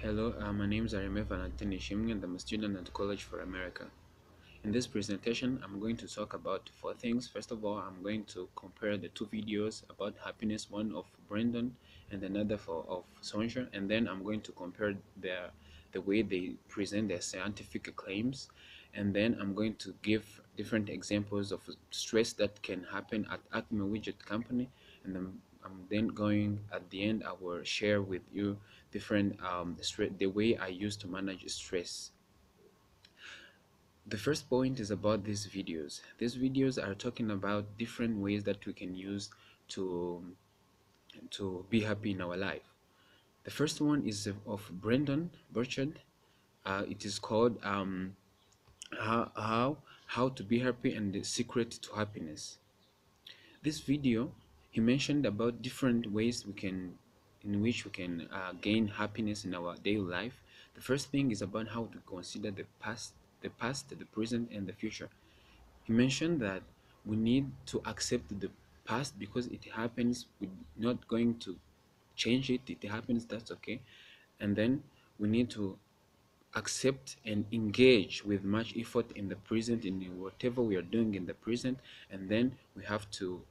Hello, my name is Aime Valentin Nishimwe and I'm a student at College for America. In this presentation, I'm going to talk about four things. First of all, I'm going to compare the two videos about happiness, one of Brendon and another of Sonja, and then I'm going to compare the way they present their scientific claims, and then I'm going to give different examples of stress that can happen at Acme Widget Company, and I'm then going at the end. I will share with you different the way I use to manage stress. The first point is about these videos. These videos are talking about different ways that we can use to be happy in our life. The first one is of Brendon Burchard. It is called how to be happy and the secret to happiness. This video, he mentioned about different ways in which we can gain happiness in our daily life. The first thing is about how to consider the past, the present, and the future. He mentioned that we need to accept the past because it happens. We're not going to change it. It happens. That's okay. And then we need to accept and engage with much effort in the present, in whatever we are doing in the present. And then we have to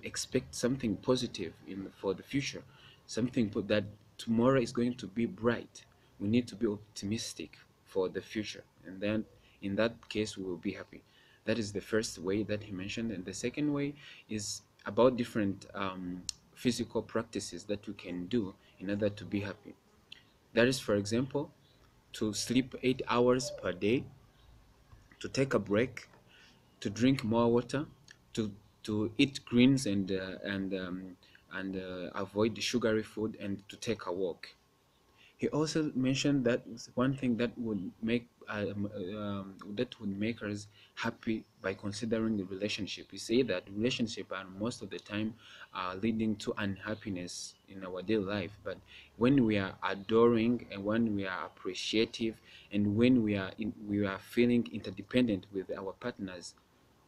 expect something positive for the future, something that tomorrow is going to be bright. We need to be optimistic for the future, and then in that case we will be happy. That is the first way that he mentioned. And the second way is about different physical practices that we can do in order to be happy. That is, for example, to sleep 8 hours per day, to take a break, to drink more water, to eat greens and avoid the sugary food, and to take a walk. He also mentioned that one thing that would make us happy by considering the relationship. He said that relationship are most of the time leading to unhappiness in our daily life. But when we are adoring and when we are appreciative and when we are feeling interdependent with our partners,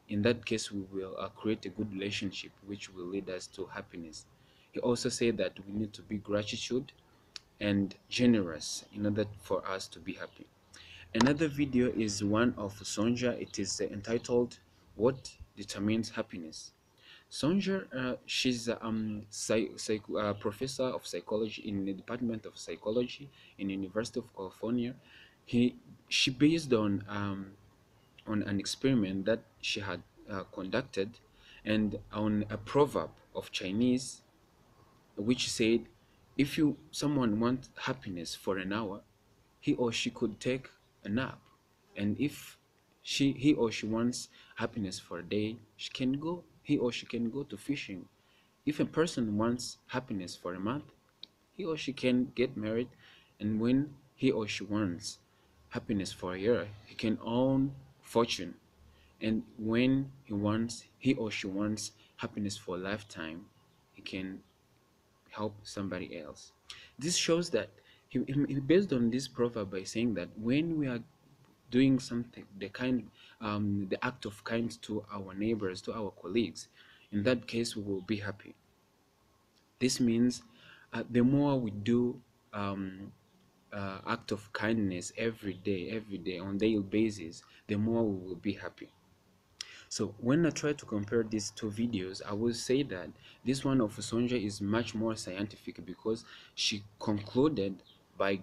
in that case we will create a good relationship which will lead us to happiness. He also said that we need to be gratitude and generous in order for us to be happy. Another video is one of Sonja. It is entitled "What Determines Happiness." Sonja, she's a professor of psychology in the Department of Psychology in the University of California. She based on an experiment that she had conducted, and on a proverb of Chinese which said, if someone wants happiness for an hour, he or she could take a nap. And if he or she wants happiness for a day, he or she can go to fishing. If a person wants happiness for a month, he or she can get married. And when he or she wants happiness for a year, he can own fortune. And when he or she wants happiness for a lifetime, he can help somebody else. This shows that he based on this proverb by saying that when we are doing something, the act of kindness to our neighbors, to our colleagues, in that case we will be happy. This means the more we do act of kindness every day on daily basis, the more we will be happy. So when I try to compare these two videos, I will say that this one of Sonja is much more scientific because she concluded by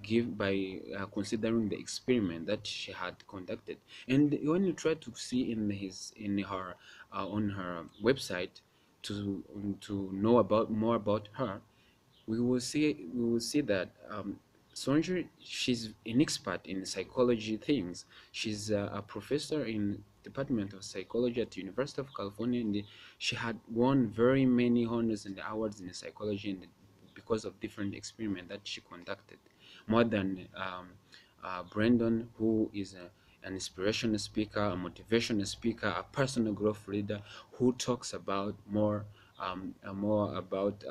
considering the experiment that she had conducted. And when you try to see in her on her website to know about more about her, we will see that Sonja, she's an expert in psychology things. She's a professor in Department of Psychology at the University of California, and she had won very many honors and awards in psychology because of different experiments that she conducted. More than Brendon, who is an inspirational speaker, a motivational speaker, a personal growth leader who talks about more about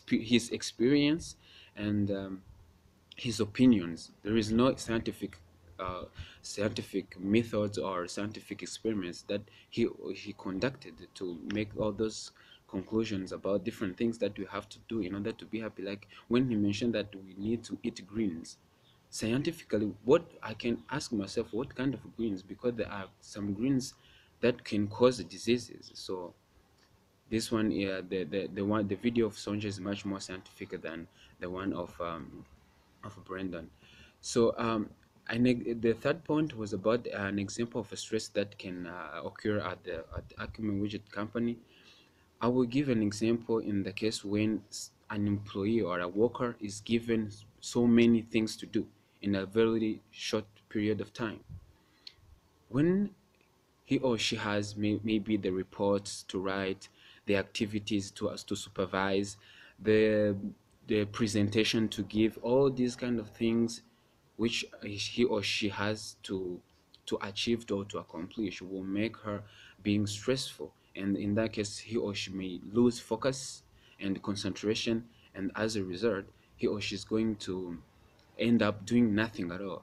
his experience and his opinions. There is no scientific methods or scientific experiments that he conducted to make all those conclusions about different things that we have to do in order to be happy. Like when he mentioned that we need to eat greens, scientifically, what I can ask myself, what kind of greens? Because there are some greens that can cause diseases. So this one, yeah, the video of Sonja is much more scientific than the one of Brendon. So the third point was about an example of a stress that can occur at the Acumen Widget company. I will give an example in the case when an employee or a worker is given so many things to do in a very short period of time. When he or she has maybe the reports to write, the activities to us to supervise, the the presentation to give, all these kind of things which he or she has to achieve or to accomplish will make her being stressful, and in that case he or she may lose focus and concentration, and as a result he or she is going to end up doing nothing at all.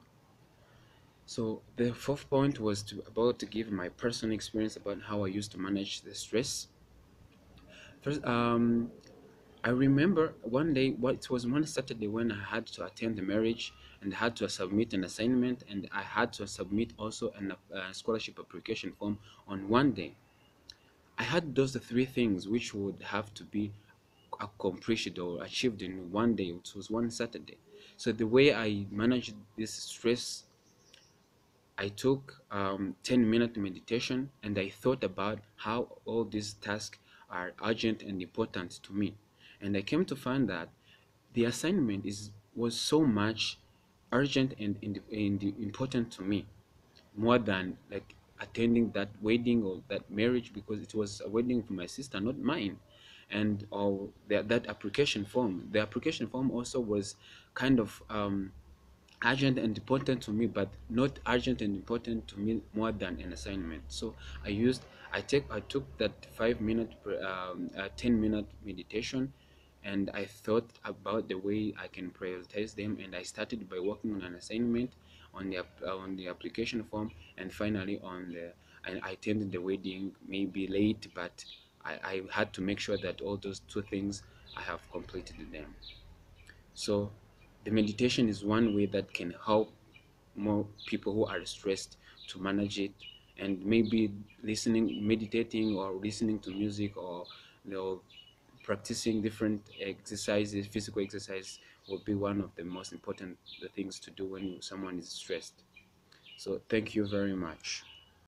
So the fourth point was about to give my personal experience about how I used to manage the stress. First, I remember one day, it was one Saturday when I had to attend the marriage and had to submit an assignment, and I had to submit also a scholarship application form on one day. I had those three things which would have to be accomplished or achieved in one day. It was one Saturday. So the way I managed this stress, I took 10-minute meditation and I thought about how all these tasks are urgent and important to me. And I came to find that the assignment was so much urgent and important to me, more than like attending that wedding or that marriage, because it was a wedding for my sister, not mine. And or that application form, the application form also was kind of urgent and important to me, but not urgent and important to me more than an assignment. So I took that 5 minute 10-minute meditation, and I thought about the way I can prioritize them, and I started by working on an assignment, on the application form, and finally on the and I attended the wedding maybe late, but I had to make sure that all those two things I have completed them. So the meditation is one way that can help more people who are stressed to manage it, and maybe meditating, or listening to music, or practicing different exercises, physical exercise will be one of the most important things to do when someone is stressed. So thank you very much.